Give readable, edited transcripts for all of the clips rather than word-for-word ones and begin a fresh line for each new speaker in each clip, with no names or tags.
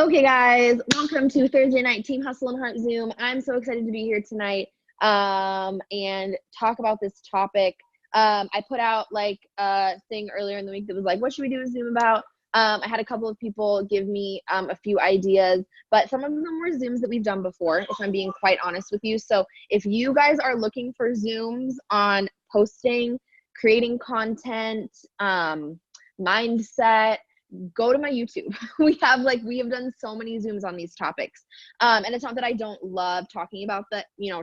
Okay, guys, welcome to Thursday night Team Hustle and Heart Zoom. I'm so excited to be here tonight and talk about this topic. I put out like a thing earlier in the week that was like, what should we do a Zoom about? I had a couple of people give me a few ideas, but some of them were Zooms that we've done before, if I'm being quite honest with you. So if you guys are looking for Zooms on posting, creating content, mindset, go to my YouTube. we have done so many Zooms on these topics. And it's not that I don't love talking about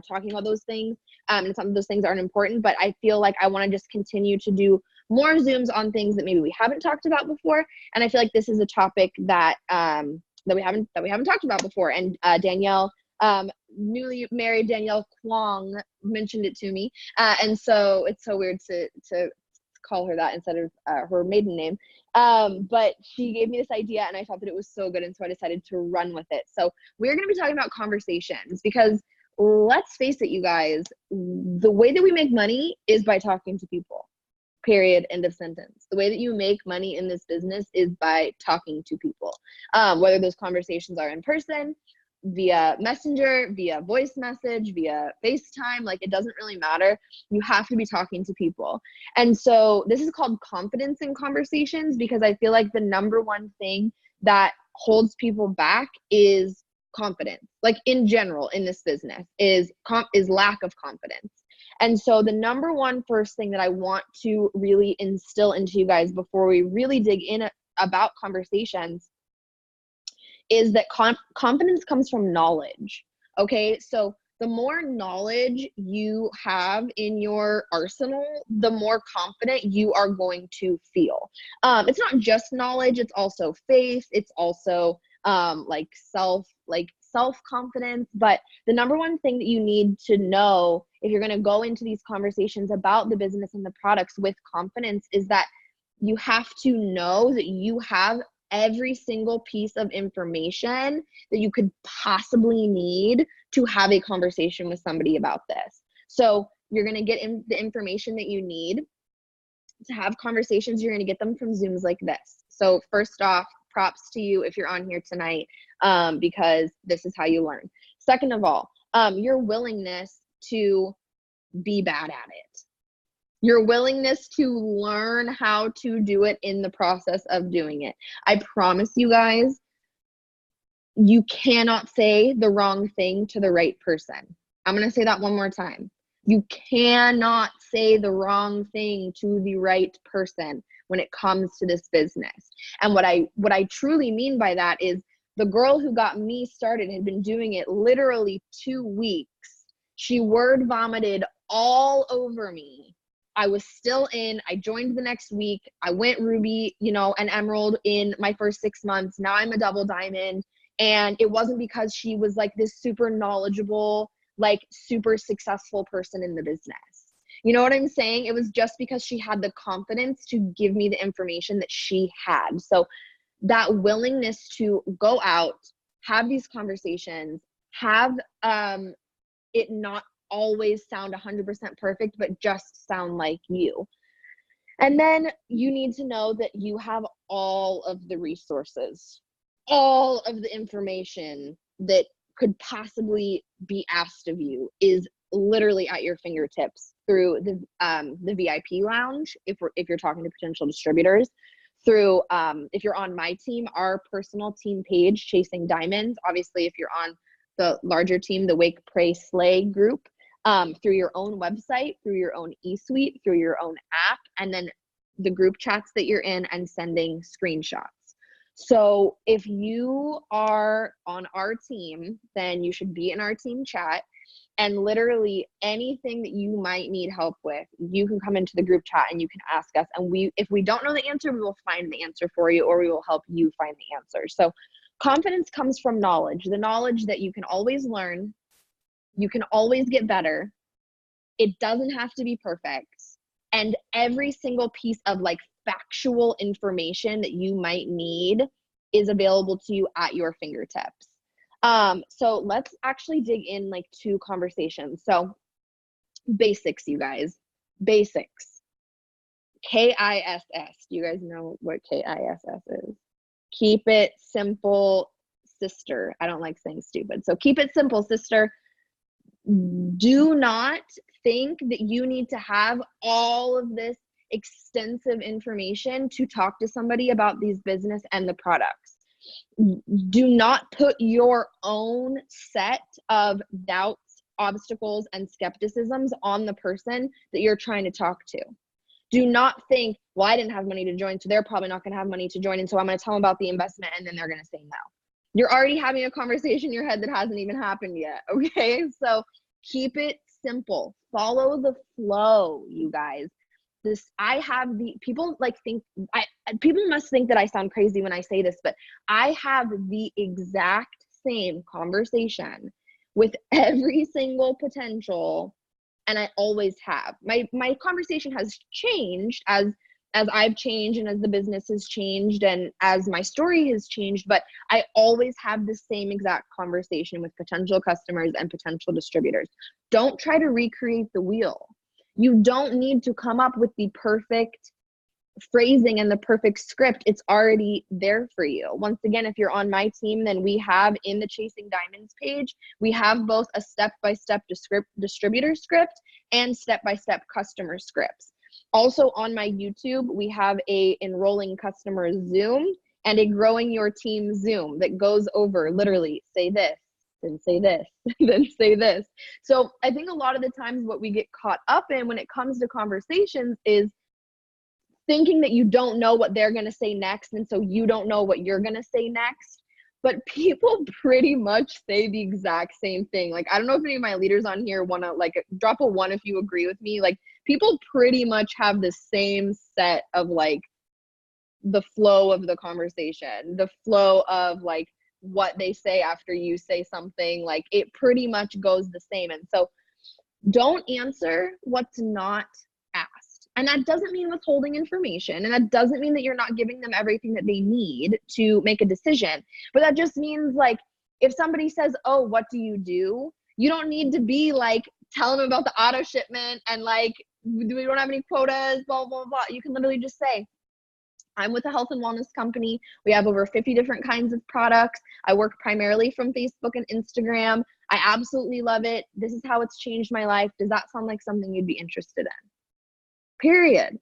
talking about those things. And some of those things aren't important, but I feel like I want to just continue to do more Zooms on things that maybe we haven't talked about before. And I feel like this is a topic that that we haven't talked about before. And Danielle, newly married Danielle Kwong, mentioned it to me. And so it's so weird to call her that instead of her maiden name. But she gave me this idea and I thought that it was so good. And so I decided to run with it. So we're going to be talking about conversations because let's face it, you guys, the way that we make money is by talking to people. Period. End of sentence. The way that you make money in this business is by talking to people, whether those conversations are in person, via messenger, via voice message, via FaceTime, like it doesn't really matter. You have to be talking to people. And so this is called confidence in conversations because I feel like the number one thing that holds people back is confidence. Like in general in this business is lack of confidence. And so the number one first thing that I want to really instill into you guys before we really dig in about conversations is that confidence comes from knowledge. Okay, so the more knowledge you have in your arsenal, the more confident you are going to feel. It's not just knowledge, it's also faith, it's also self-confidence. But the number one thing that you need to know if you're going to go into these conversations about the business and the products with confidence is that you have to know that you have every single piece of information that you could possibly need to have a conversation with somebody about this. So you're going to get the information that you need to have conversations. You're going to get them from Zooms like this. So first off, props to you if you're on here tonight, because this is how you learn. Second of all, your willingness to be bad at it. Your willingness to learn how to do it in the process of doing it. I promise you guys, you cannot say the wrong thing to the right person. I'm going to say that one more time. You cannot say the wrong thing to the right person when it comes to this business. And what I truly mean by that is the girl who got me started had been doing it literally 2 weeks. She word vomited all over me. I was still in. I joined the next week. I went Ruby, and Emerald in my first 6 months. Now I'm a double diamond. And it wasn't because she was like this super knowledgeable, like super successful person in the business. You know what I'm saying? It was just because she had the confidence to give me the information that she had. So that willingness to go out, have these conversations, have it not always sound 100% perfect, but just sound like you. And then you need to know that you have all of the resources, all of the information that could possibly be asked of you is literally at your fingertips through the VIP lounge. If you're talking to potential distributors, through if you're on my team, our personal team page, Chasing Diamonds. Obviously, if you're on the larger team, the Wake, Pray, Slay group, through your own website, through your own e-suite, through your own app, and then the group chats that you're in and sending screenshots. So if you are on our team, then you should be in our team chat, and literally anything that you might need help with, you can come into the group chat and you can ask us. And if we don't know the answer, we will find the answer for you, or we will help you find the answer. So confidence comes from knowledge, the knowledge that you can always learn, you can always get better. It doesn't have to be perfect. And every single piece of like factual information that you might need is available to you at your fingertips. So let's actually dig in like to conversations. So basics, you guys, basics. KISS. Do you guys know what KISS is? Keep it simple, sister. I don't like saying stupid. So keep it simple, sister. Do not think that you need to have all of this extensive information to talk to somebody about these business and the products. Do not put your own set of doubts, obstacles, and skepticisms on the person that you're trying to talk to. Do not think, well, I didn't have money to join, so they're probably not going to have money to join, and so I'm going to tell them about the investment, and then they're going to say no. You're already having a conversation in your head that hasn't even happened yet, okay? So keep it simple. Follow the flow, you guys. People must think that I sound crazy when I say this, but I have the exact same conversation with every single potential, and I always have. My conversation has changed as I've changed and as the business has changed and as my story has changed, but I always have the same exact conversation with potential customers and potential distributors. Don't try to recreate the wheel. You don't need to come up with the perfect phrasing and the perfect script. It's already there for you. Once again, if you're on my team, then we have in the Chasing Diamonds page, we have both a step-by-step distributor script and step-by-step customer scripts. Also on my YouTube, we have a enrolling customer Zoom and a growing your team Zoom that goes over literally say this, then say this, then say this. So I think a lot of the times what we get caught up in when it comes to conversations is thinking that you don't know what they're going to say next, and so you don't know what you're going to say next. But people pretty much say the exact same thing. Like, I don't know if any of my leaders on here want to like drop a 1 if you agree with me. Like, people pretty much have the same set of like the flow of the conversation, the flow of like what they say after you say something. Like, it pretty much goes the same. And so don't answer what's not asked. And that doesn't mean withholding information. And that doesn't mean that you're not giving them everything that they need to make a decision. But that just means like, if somebody says, oh, what do? You don't need to be like, tell them about the auto shipment and like, we don't have any quotas, blah, blah, blah. You can literally just say, I'm with a health and wellness company. We have over 50 different kinds of products. I work primarily from Facebook and Instagram. I absolutely love it. This is how it's changed my life. Does that sound like something you'd be interested in? Period.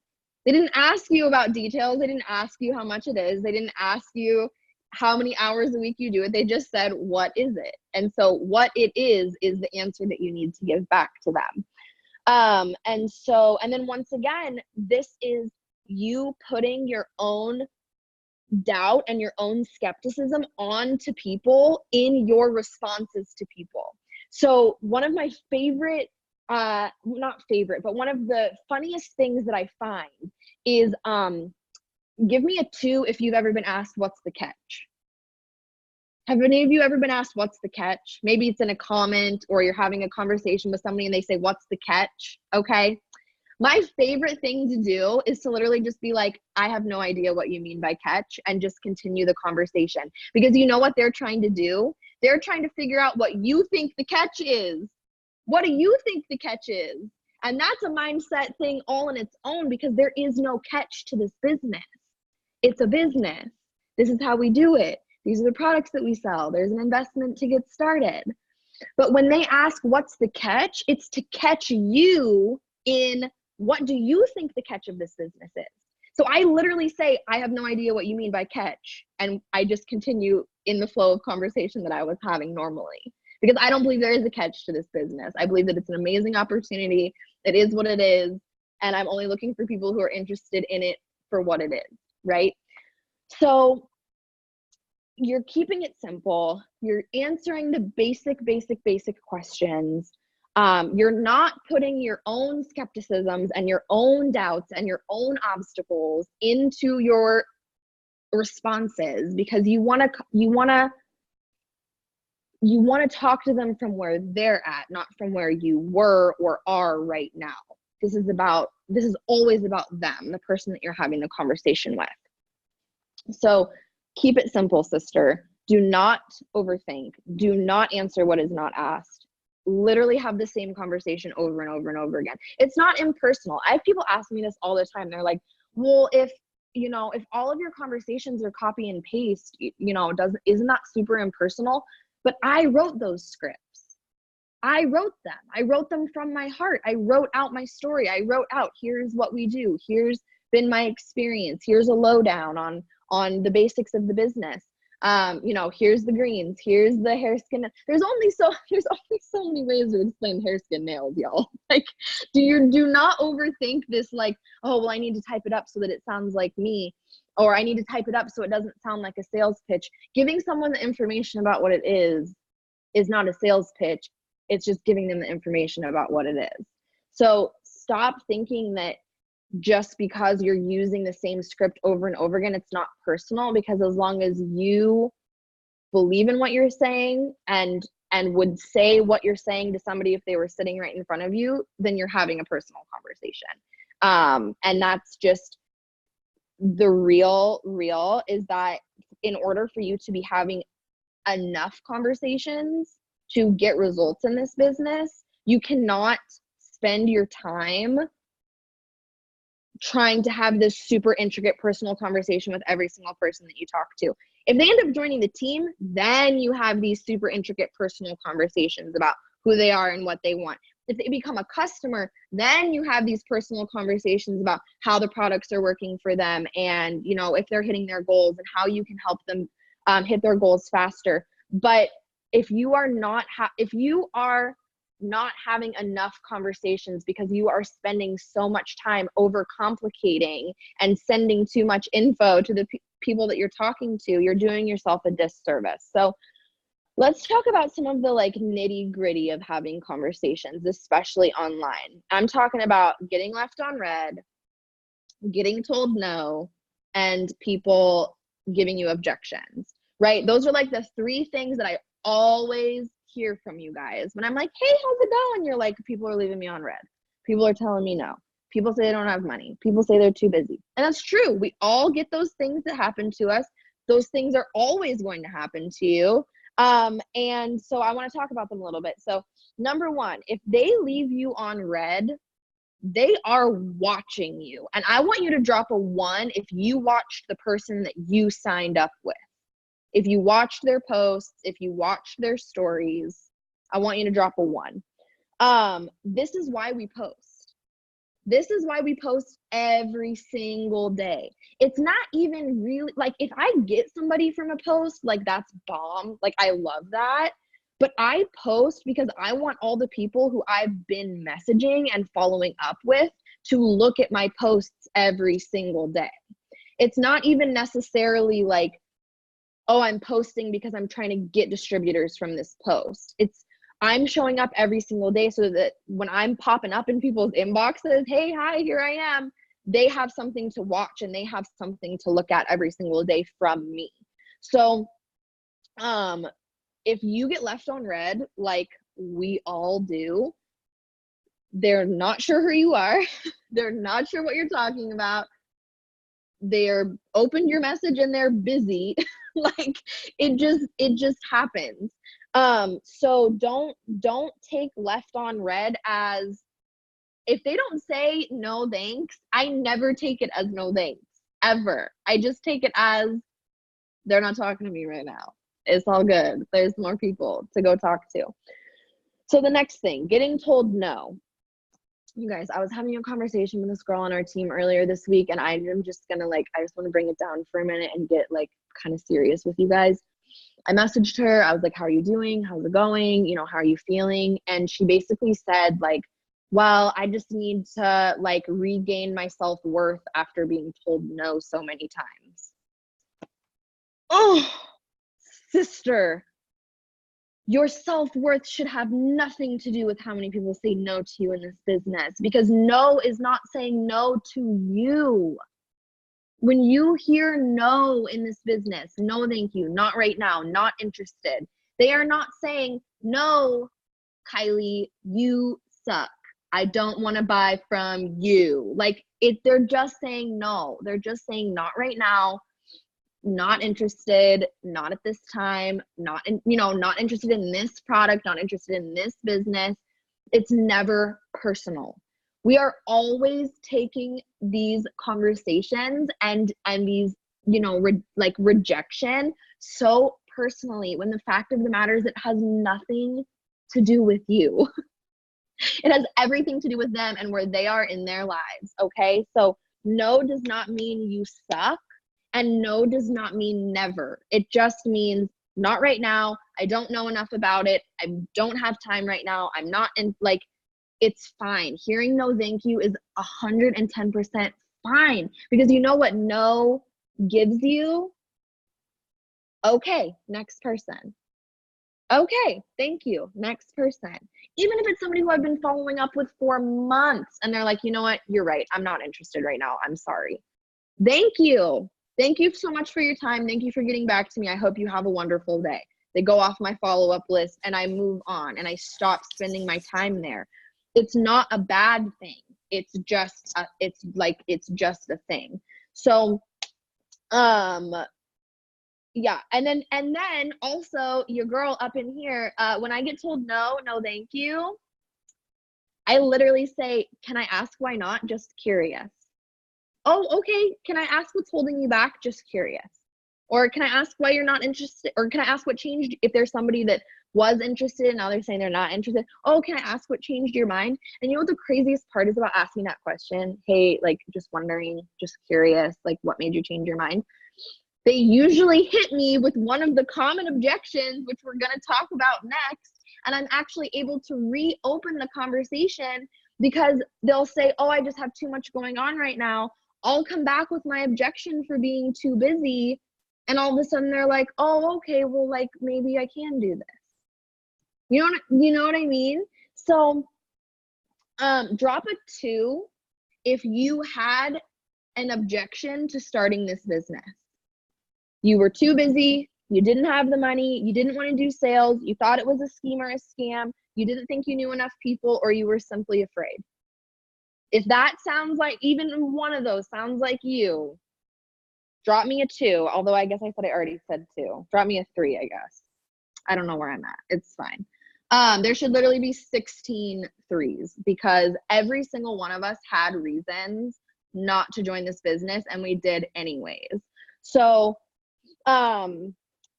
They didn't ask you about details. They didn't ask you how much it is. They didn't ask you how many hours a week you do it. They just said, what is it? And so what it is the answer that you need to give back to them. And then once again, this is you putting your own doubt and your own skepticism onto people in your responses to people. So one of my favorite, not favorite, but one of the funniest things that I find is, give me a 2 if you've ever been asked, what's the catch? Have any of you ever been asked, what's the catch? Maybe it's in a comment or you're having a conversation with somebody and they say, what's the catch? Okay. My favorite thing to do is to literally just be like, I have no idea what you mean by catch, and just continue the conversation. Because you know what they're trying to do? They're trying to figure out what you think the catch is. What do you think the catch is? And that's a mindset thing all on its own, because there is no catch to this business. It's a business. This is how we do it. These are the products that we sell. There's an investment to get started. But when they ask what's the catch, it's to catch you in what do you think the catch of this business is. So I literally say, I have no idea what you mean by catch. And I just continue in the flow of conversation that I was having normally. Because I don't believe there is a catch to this business. I believe that it's an amazing opportunity. It is what it is. And I'm only looking for people who are interested in it for what it is, right? So you're keeping it simple. You're answering the basic questions. You're not putting your own skepticisms and your own doubts and your own obstacles into your responses, because you want to talk to them from where they're at, not from where you were or are right now. This is always about them, the person that you're having the conversation with. So keep it simple, sister. Do not overthink. Do not answer what is not asked. Literally have the same conversation over and over and over again. It's not impersonal. I have people ask me this all the time. They're like, well, if you know, if all of your conversations are copy and paste, you know, isn't that super impersonal? But I wrote those scripts. I wrote them. I wrote them from my heart. I wrote out my story. I wrote out, here's what we do. Here's been my experience. Here's a lowdown on the basics of the business. You know, here's the greens. Here's the hair, skin. There's only so many ways to explain hair, skin, nails, y'all. Like, do not overthink this. Like, oh, well, I need to type it up so that it sounds like me, or I need to type it up so it doesn't sound like a sales pitch. Giving someone the information about what it is not a sales pitch. It's just giving them the information about what it is. So stop thinking that just because you're using the same script over and over again, it's not personal, because as long as you believe in what you're saying and would say what you're saying to somebody if they were sitting right in front of you, then you're having a personal conversation. And that's just the real is that in order for you to be having enough conversations to get results in this business, you cannot spend your time trying to have this super intricate personal conversation with every single person that you talk to. If they end up joining the team, then you have these super intricate personal conversations about who they are and what they want. If they become a customer, then you have these personal conversations about how the products are working for them, and, you know, if they're hitting their goals and how you can help them hit their goals faster. But if you are not having enough conversations because you are spending so much time overcomplicating and sending too much info to the people that you're talking to, you're doing yourself a disservice. So let's talk about some of the like nitty gritty of having conversations, especially online. I'm talking about getting left on red, getting told no, and people giving you objections, right? Those are like the three things that I always hear from you guys when I'm like, hey, how's it going? You're like, people are leaving me on red. People are telling me no. People say they don't have money. People say they're too busy. And that's true. We all get those things that happen to us. Those things are always going to happen to you. And so I want to talk about them a little bit. So number one, if they leave you on red, they are watching you. And I want you to drop a 1 if you watched the person that you signed up with. If you watched their posts, if you watched their stories, I want you to drop a 1. This is why we post. This is why we post every single day. It's not even really, like, if I get somebody from a post, like, that's bomb. Like, I love that. But I post because I want all the people who I've been messaging and following up with to look at my posts every single day. It's not even necessarily like, oh, I'm posting because I'm trying to get distributors from this post. I'm showing up every single day so that when I'm popping up in people's inboxes, hey, hi, here I am, they have something to watch and they have something to look at every single day from me. So if you get left on red, like we all do, they're not sure who you are. They're not sure what you're talking about. They're opened your message and they're busy. Like it just happens. So don't take left on red as, if they don't say no thanks, I never take it as no thanks, ever. I just take it as they're not talking to me right now. It's all good. There's more people to go talk to. So the next thing, getting told no. You guys, I was having a conversation with this girl on our team earlier this week, and I'm just gonna I just want to bring it down for a minute and get like kind of serious with you guys. I messaged her. I was like, how are you doing? How's it going? You know, how are you feeling? And she basically said like, well, I just need to like regain my self-worth after being told no so many times. Oh, sister, your self-worth should have nothing to do with how many people say no to you in this business, because no is not saying no to you. When you hear no in this business, no thank you, not right now, not interested, they are not saying, no, Kylie, you suck. I don't want to buy from you. Like they're just saying no. They're just saying not right now, not interested, not at this time, not interested in this product, not interested in this business. It's never personal. We are always taking these conversations and these, you know, like rejection so personally, when the fact of the matter is it has nothing to do with you. It has everything to do with them and where they are in their lives, okay? So no does not mean you suck, and no does not mean never. It just means not right now. I don't know enough about it. I don't have time right now. I'm not in, like, it's fine. Hearing no thank you is 110% fine, because you know what no gives you? Okay, next person. Okay, thank you, next person. Even if it's somebody who I've been following up with for months and they're like, you know what, you're right, I'm not interested right now, I'm sorry. Thank you. Thank you so much for your time. Thank you for getting back to me. I hope you have a wonderful day. They go off my follow-up list and I move on and I stop spending my time there. It's not a bad thing. It's just it's just a thing. So yeah, and then also your girl up in here, when I get told no thank you, I literally say, can I ask why not? Just curious. Oh, okay, can I ask what's holding you back? Just curious. Or can I ask why you're not interested? Or can I ask what changed? If there's somebody that was interested and now they're saying they're not interested, oh, can I ask what changed your mind? And you know what the craziest part is about asking that question? Hey, like, just wondering, just curious, like, what made you change your mind? They usually hit me with one of the common objections, which we're going to talk about next. And I'm actually able to reopen the conversation, because they'll say, oh, I just have too much going on right now. I'll come back with my objection for being too busy. And all of a sudden they're like, oh, okay, well, like, maybe I can do this. You know what I mean? So drop a 2 if you had an objection to starting this business. You were too busy, you didn't have the money, you didn't want to do sales, you thought it was a scheme or a scam, you didn't think you knew enough people, or you were simply afraid. If that sounds like, even one of those sounds like you, drop me a 2, although I guess I already said 2. Drop me a 3, I guess. I don't know where I'm at. It's fine. There should literally be 16 3s, because every single one of us had reasons not to join this business, and we did anyways. So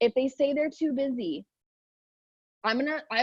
if they say they're too busy, I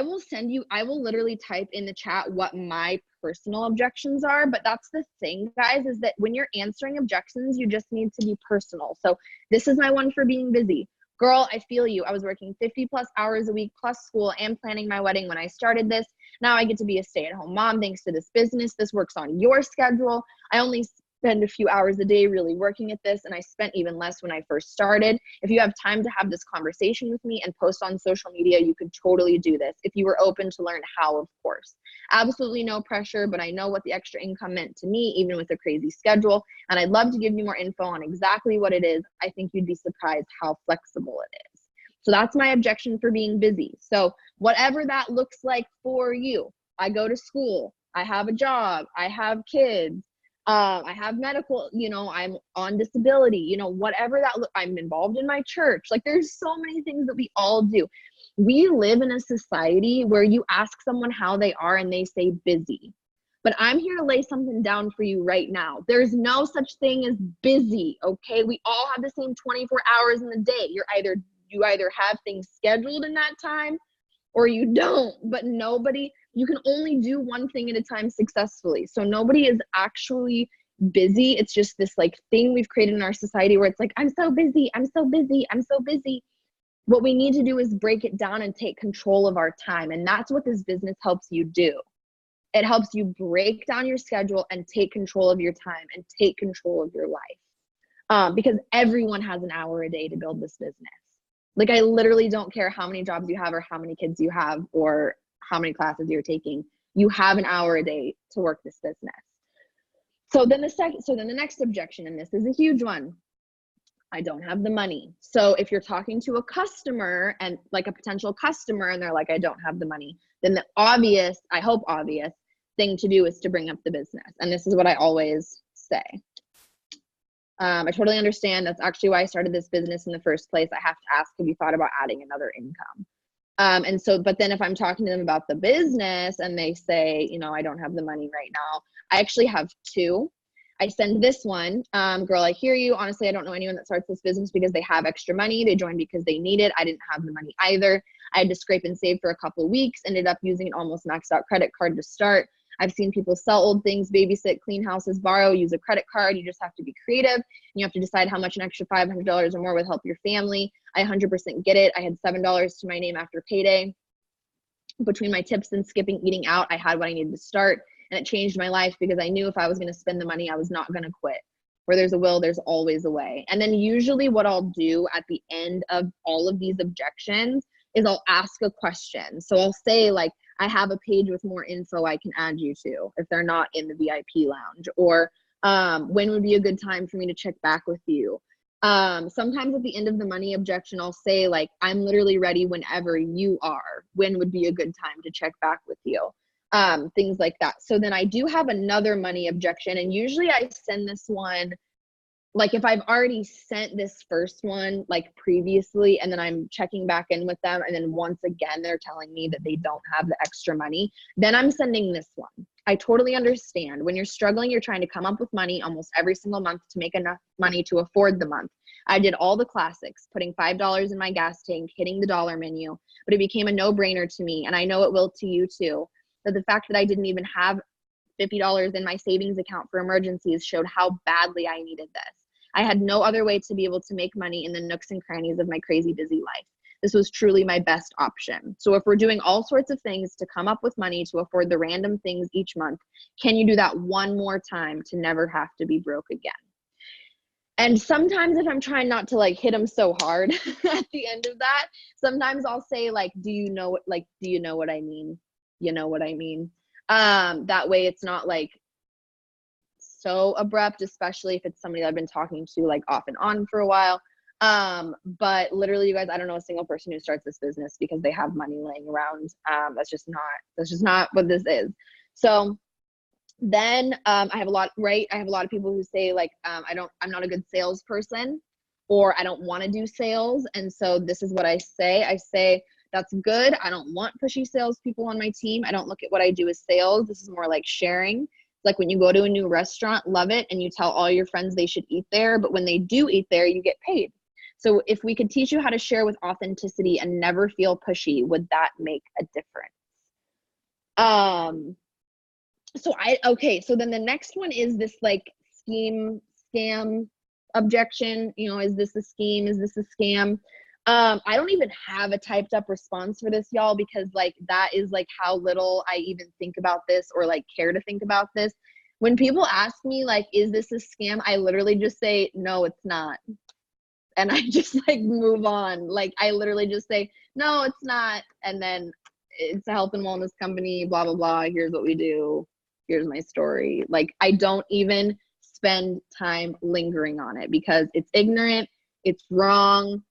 will literally type in the chat what my personal objections are. But that's the thing, guys, is that when you're answering objections, you just need to be personal. So this is my one for being busy. Girl, I feel you. I was working 50 plus hours a week plus school and planning my wedding when I started this. Now I get to be a stay-at-home mom thanks to this business. This works on your schedule. I only spend a few hours a day really working at this, and I spent even less when I first started. If you have time to have this conversation with me and post on social media, you could totally do this if you were open to learn how, of course. Absolutely no pressure, but I know what the extra income meant to me, even with a crazy schedule, and I'd love to give you more info on exactly what it is. I think you'd be surprised how flexible it is. So that's my objection for being busy. So whatever that looks like for you, I go to school, I have a job, I have kids, I have medical, you know, I'm on disability, you know, whatever that I'm involved in my church. Like, there's so many things that we all do. We live in a society where you ask someone how they are and they say busy. But I'm here to lay something down for you right now. There's no such thing as busy, okay? We all have the same 24 hours in the day. You either have things scheduled in that time or you don't, but you can only do one thing at a time successfully. So nobody is actually busy. It's just this like thing we've created in our society where it's like, I'm so busy, I'm so busy, I'm so busy. What we need to do is break it down and take control of our time. And that's what this business helps you do. It helps you break down your schedule and take control of your time and take control of your life. Because everyone has an hour a day to build this business. Like, I literally don't care how many jobs you have or how many kids you have or how many classes you're taking. You have an hour a day to work this business. So then the next objection, and this is a huge one, I don't have the money. So if you're talking to a customer and like a potential customer and they're like, I don't have the money, then the obvious, I hope obvious thing to do is to bring up the business. And this is what I always say. I totally understand. That's actually why I started this business in the first place. I have to ask, have you thought about adding another income? And so, but then if I'm talking to them about the business and they say, you know, I don't have the money right now, I actually have two. I send this one, girl, I hear you. Honestly, I don't know anyone that starts this business because they have extra money. They joined because they need it. I didn't have the money either. I had to scrape and save for a couple of weeks, ended up using an almost maxed out credit card to start. I've seen people sell old things, babysit, clean houses, borrow, use a credit card. You just have to be creative. You have to decide how much an extra $500 or more would help your family. I 100% get it. I had $7 to my name after payday. Between my tips and skipping eating out, I had what I needed to start. And it changed my life because I knew if I was going to spend the money, I was not going to quit. Where there's a will, there's always a way. And then usually what I'll do at the end of all of these objections is I'll ask a question. So I'll say like, I have a page with more info I can add you to if they're not in the VIP lounge, or when would be a good time for me to check back with you? Sometimes at the end of the money objection, I'll say like, I'm literally ready whenever you are. When would be a good time to check back with you? Things like that. So then I do have another money objection, and usually I send this one, like if I've already sent this first one like previously, and then I'm checking back in with them, and then once again they're telling me that they don't have the extra money, then I'm sending this one. I totally understand. When you're struggling, you're trying to come up with money almost every single month to make enough money to afford the month. I did all the classics, putting $5 in my gas tank, hitting the dollar menu, but it became a no-brainer to me, and I know it will to you too. But the fact that I didn't even have $50 in my savings account for emergencies showed how badly I needed this. I had no other way to be able to make money in the nooks and crannies of my crazy busy life. This was truly my best option. So if we're doing all sorts of things to come up with money to afford the random things each month, can you do that one more time to never have to be broke again? And sometimes if I'm trying not to like hit them so hard at the end of that, sometimes I'll say like, do you know what I mean? You know what I mean? That way it's not like so abrupt, especially if it's somebody that I've been talking to like off and on for a while. But literally, you guys, I don't know a single person who starts this business because they have money laying around. That's just not what this is. So then I have a lot of people who say like, I'm not a good salesperson, or I don't want to do sales. And so this is what I say. I say, that's good. I don't want pushy salespeople on my team. I don't look at what I do as sales. This is more like sharing. Like when you go to a new restaurant, love it, and you tell all your friends they should eat there, but when they do eat there, you get paid. So if we could teach you how to share with authenticity and never feel pushy, would that make a difference? So then the next one is this like scam objection. You know, is this a scheme? Is this a scam? I don't even have a typed up response for this, y'all, because like that is like how little I even think about this or like care to think about this. When people ask me like, is this a scam? I literally just say, no, it's not. And I just like move on. Like I literally just say, no, it's not. And then it's a health and wellness company, blah, blah, blah. Here's what we do. Here's my story. Like I don't even spend time lingering on it because it's ignorant. It's wrong.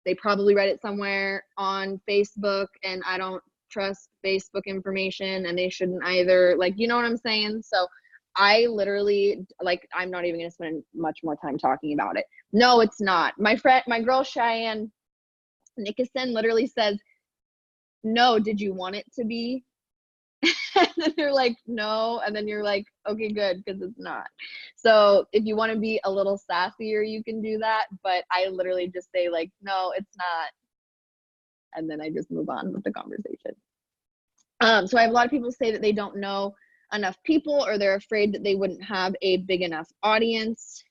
They probably read it somewhere on Facebook, and I don't trust Facebook information, and they shouldn't either. Like, you know what I'm saying? So I literally, like, I'm not even going to spend much more time talking about it. No, it's not. My girl Cheyenne Nickerson literally says, no, did you want it to be? And then they're like, no. And then you're like, okay, good, because it's not. So if you want to be a little sassier, you can do that. But I literally just say like, no, it's not. And then I just move on with the conversation. So I have a lot of people say that they don't know enough people, or they're afraid that they wouldn't have a big enough audience.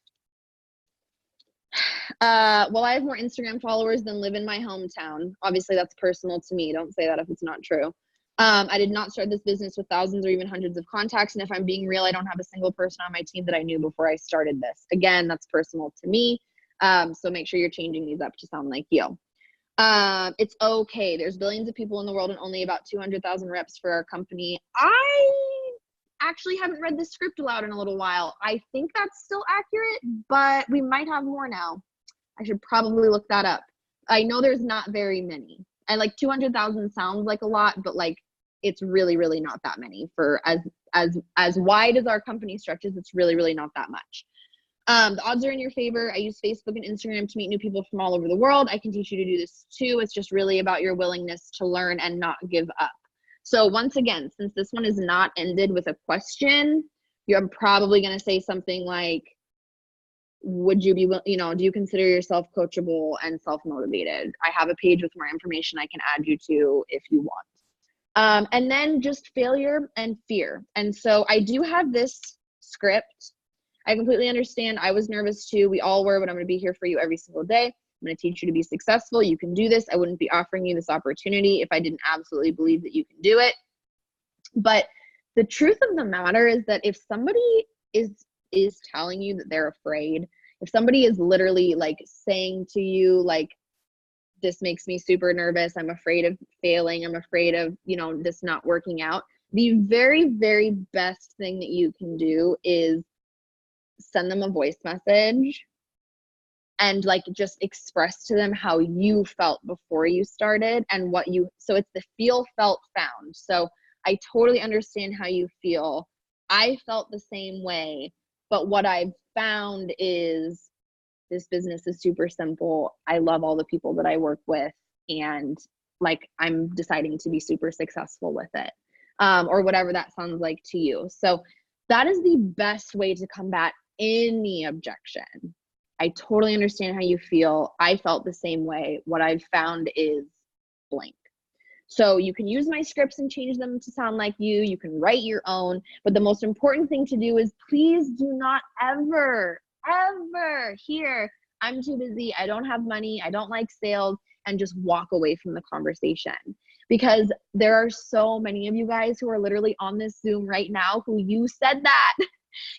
Well, I have more Instagram followers than live in my hometown. Obviously, that's personal to me. Don't say that if it's not true. I did not start this business with thousands or even hundreds of contacts. And if I'm being real, I don't have a single person on my team that I knew before I started this. Again, that's personal to me. So make sure you're changing these up to sound like you. It's okay. There's billions of people in the world and only about 200,000 reps for our company. I actually haven't read the script aloud in a little while. I think that's still accurate, but we might have more now. I should probably look that up. I know there's not very many. And like 200,000 sounds like a lot, but like it's really, really not that many for as wide as our company stretches. It's really, really not that much. The odds are in your favor. I use Facebook and Instagram to meet new people from all over the world. I can teach you to do this too. It's just really about your willingness to learn and not give up. So once again, since this one is not ended with a question, you're probably going to say something like, would you be, do you consider yourself coachable and self-motivated? I have a page with more information I can add you to if you want. And then just failure and fear. And so I do have this script. I completely understand. I was nervous too. We all were, but I'm going to be here for you every single day. I'm going to teach you to be successful. You can do this. I wouldn't be offering you this opportunity if I didn't absolutely believe that you can do it. But the truth of the matter is that if somebody is telling you that they're afraid, if somebody is literally like saying to you, like, this makes me super nervous, I'm afraid of failing, I'm afraid of, this not working out, the very, very best thing that you can do is send them a voice message and like just express to them how you felt before you started and so it's the feel, felt, found. So I totally understand how you feel. I felt the same way, but what I've found is this business is super simple. I love all the people that I work with, and like I'm deciding to be super successful with it, or whatever that sounds like to you. So that is the best way to combat any objection. I totally understand how you feel. I felt the same way. What I've found is blank. So you can use my scripts and change them to sound like you. You can write your own. But the most important thing to do is please do not ever hear, I'm too busy, I don't have money, I don't like sales, and just walk away from the conversation. Because there are so many of you guys who are literally on this Zoom right now who you said that.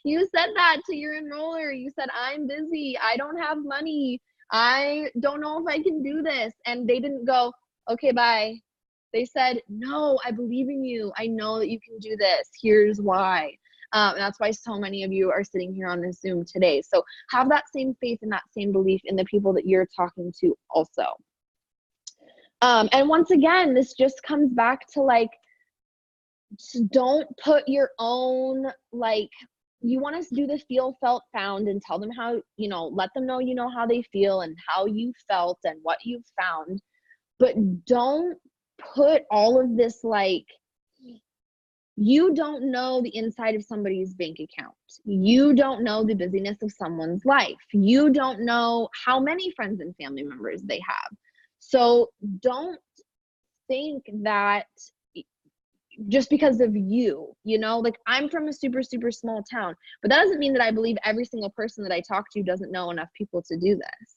You said that to your enroller. You said, I'm busy, I don't have money, I don't know if I can do this. And they didn't go, okay, bye. They said, no, I believe in you. I know that you can do this. Here's why. And that's why so many of you are sitting here on this Zoom today. So have that same faith and that same belief in the people that you're talking to also. And once again, this just comes back to like, don't put your own, like, you want to do the feel, felt, found and tell them how, let them know, how they feel and how you felt and what you've found. But don't put all of this, like, you don't know the inside of somebody's bank account. You don't know the busyness of someone's life. You don't know how many friends and family members they have. So don't think that just because of like I'm from a super, super small town, but that doesn't mean that I believe every single person that I talk to doesn't know enough people to do this.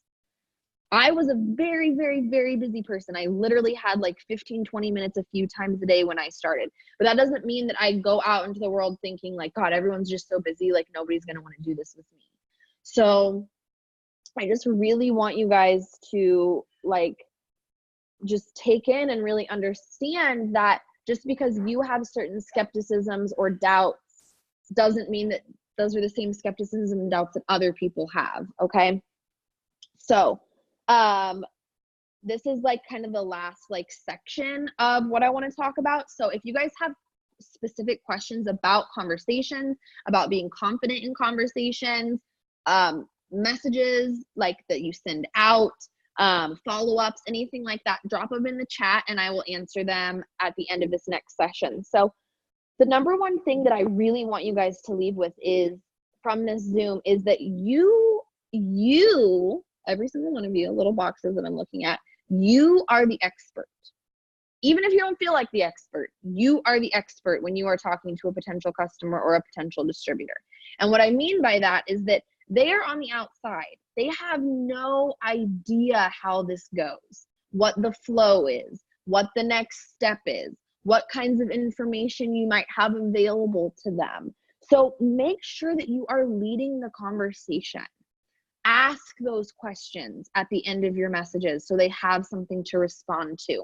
I was a very, very, very busy person. I literally had like 15, 20 minutes a few times a day when I started. But that doesn't mean that I go out into the world thinking like, God, everyone's just so busy, like nobody's going to want to do this with me. So I just really want you guys to like just take in and really understand that just because you have certain skepticisms or doubts doesn't mean that those are the same skepticisms and doubts that other people have. Okay. So this is like kind of the last like section of what I want to talk about. So if you guys have specific questions about conversations, about being confident in conversations, messages like that you send out, follow-ups, anything like that, drop them in the chat and I will answer them at the end of this next session. So the number one thing that I really want you guys to leave with is from this Zoom is that you, every single one of you, little boxes that I'm looking at, you are the expert. Even if you don't feel like the expert, you are the expert when you are talking to a potential customer or a potential distributor. And what I mean by that is that they are on the outside. They have no idea how this goes, what the flow is, what the next step is, what kinds of information you might have available to them. So make sure that you are leading the conversation. Ask those questions at the end of your messages so they have something to respond to.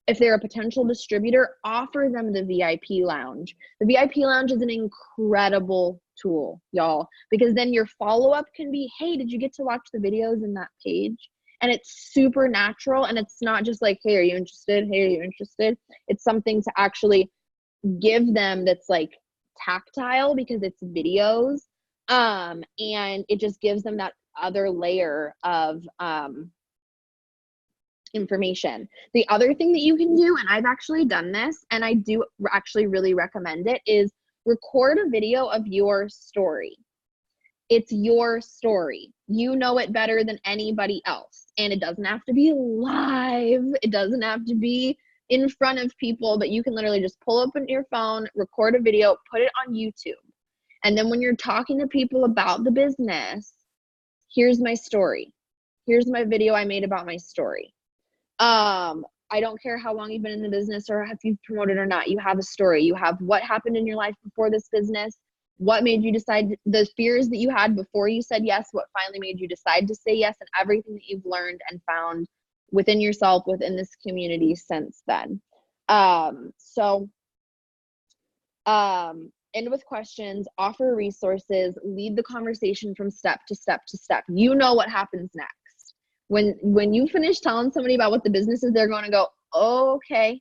If they're a potential distributor, offer them the VIP lounge. The VIP lounge is an incredible tool, y'all, because then your follow-up can be, hey, did you get to watch the videos in that page? And it's super natural, and it's not just like, hey, are you interested? Hey, are you interested? It's something to actually give them that's like tactile because it's videos. And it just gives them that other layer of information. The other thing that you can do, and I've actually done this, and I do actually really recommend it, is record a video of your story. It's your story. You know it better than anybody else. And it doesn't have to be live. It doesn't have to be in front of people, but you can literally just pull up on your phone, record a video, put it on YouTube. And then when you're talking to people about the business, here's my story. Here's my video I made about my story. I don't care how long you've been in the business or if you've promoted or not. You have a story. You have what happened in your life before this business, what made you decide, the fears that you had before you said yes, what finally made you decide to say yes, and everything that you've learned and found within yourself, within this community since then. End with questions, offer resources, lead the conversation from step to step to step. You know what happens next. When you finish telling somebody about what the business is, they're going to go, oh, okay.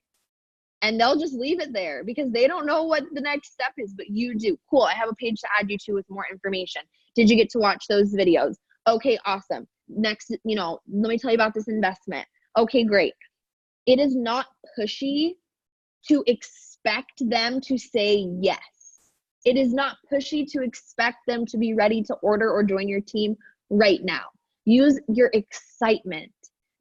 And they'll just leave it there because they don't know what the next step is, but you do. Cool, I have a page to add you to with more information. Did you get to watch those videos? Okay, awesome. Next, let me tell you about this investment. Okay, great. It is not pushy to expect them to say yes. It is not pushy to expect them to be ready to order or join your team right now. Use your excitement.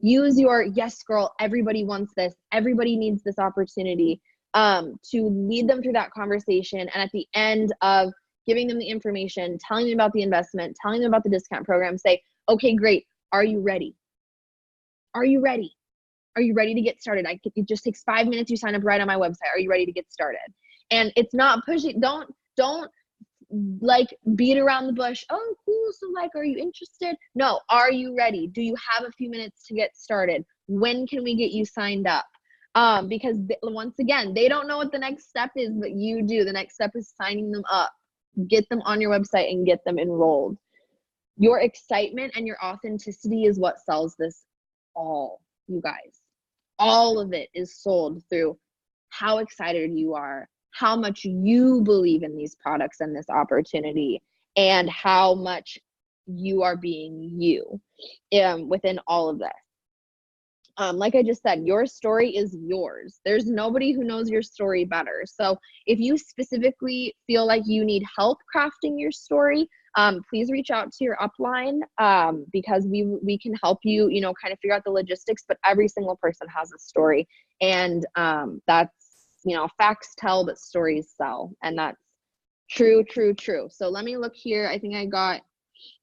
Use your, yes, girl, everybody wants this. Everybody needs this opportunity, to lead them through that conversation. And at the end of giving them the information, telling them about the investment, telling them about the discount program, say, okay, great. Are you ready? Are you ready? Are you ready to get started? It just takes 5 minutes. You sign up right on my website. Are you ready to get started? And it's not pushy. Don't like beat around the bush. Oh, cool. So like, are you interested? No. Are you ready? Do you have a few minutes to get started? When can we get you signed up? Because once again, they don't know what the next step is, but you do. The next step is signing them up. Get them on your website and get them enrolled. Your excitement and your authenticity is what sells this all, you guys. All of it is sold through how excited you are, how much you believe in these products and this opportunity, and how much you are being you within all of this. Like I just said, your story is yours. There's nobody who knows your story better. So if you specifically feel like you need help crafting your story, please reach out to your upline, because we can help you, kind of figure out the logistics, but every single person has a story. And that's, facts tell, but stories sell. And that's true, true, true. So let me look here. I think I got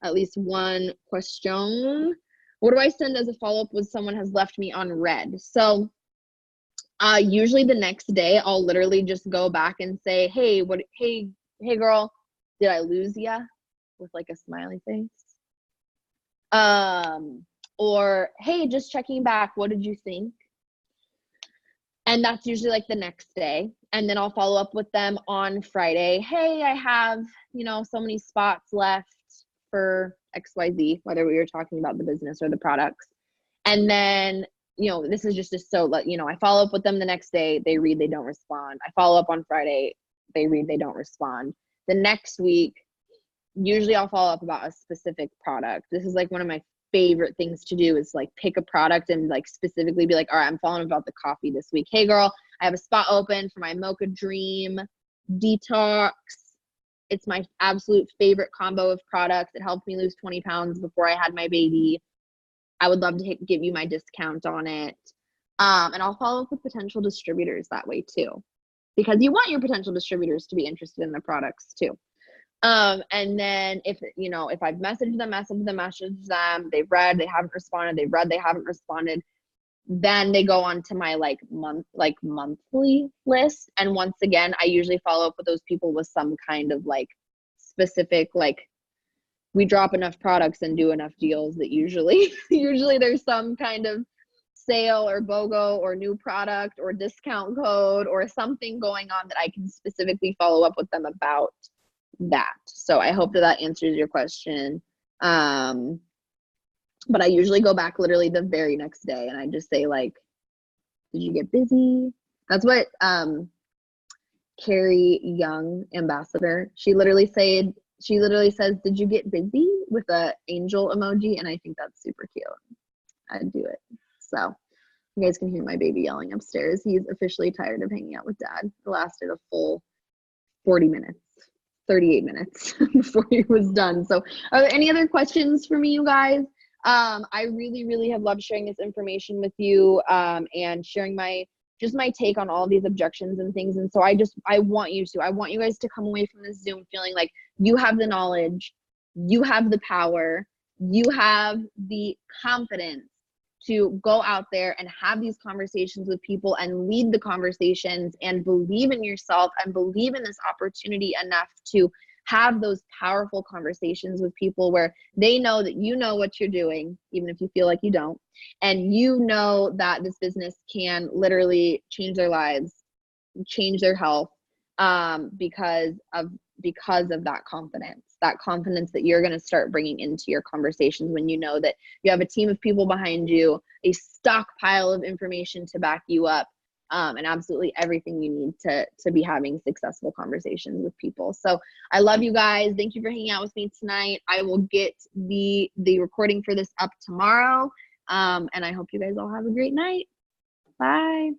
at least one question. What do I send as a follow-up when someone has left me on red? So usually the next day, I'll literally just go back and say, hey, hey girl, did I lose ya? With like a smiley face. Or, hey, just checking back, what did you think? And that's usually like the next day. And then I'll follow up with them on Friday. Hey, I have, so many spots left for XYZ, whether we were talking about the business or the products. And then, this is just so, I follow up with them the next day. They read, they don't respond. I follow up on Friday. They read, they don't respond. The next week, usually I'll follow up about a specific product. This is like one of my favorite things to do, is like pick a product and like specifically be like, all right, I'm following about the coffee this week. Hey girl, I have a spot open for my Mocha Dream Detox. It's my absolute favorite combo of products. It helped me lose 20 pounds before I had my baby. I would love to give you my discount on it. And I'll follow up with potential distributors that way too, because you want your potential distributors to be interested in the products too. And then if I've messaged them, they've read, they haven't responded, they've read, they haven't responded, then they go on to my monthly list. And once again, I usually follow up with those people with some kind of like specific, like we drop enough products and do enough deals that usually there's some kind of sale or BOGO or new product or discount code or something going on that I can specifically follow up with them about that. So I hope that answers your question. But I usually go back literally the very next day and I just say like, did you get busy? That's what Carrie Young, ambassador, she literally said She literally says, "Did you get busy?" with a angel emoji, and I think that's super cute. I'd do it. So you guys can hear my baby yelling upstairs. He's officially tired of hanging out with dad. It lasted a full 40 minutes, 38 minutes before he was done. So are there any other questions for me, you guys? I really, really have loved sharing this information with you, and sharing my take on all these objections and things. And so I want you guys to come away from this Zoom feeling like you have the knowledge, you have the power, you have the confidence to go out there and have these conversations with people and lead the conversations and believe in yourself and believe in this opportunity enough to have those powerful conversations with people where they know that you know what you're doing, even if you feel like you don't, and you know that this business can literally change their lives, change their health, because of that confidence that you're going to start bringing into your conversations when you know that you have a team of people behind you, a stockpile of information to back you up, and absolutely everything you need to be having successful conversations with people. So I love you guys. Thank you for hanging out with me tonight. I will get the recording for this up tomorrow, and I hope you guys all have a great night. Bye.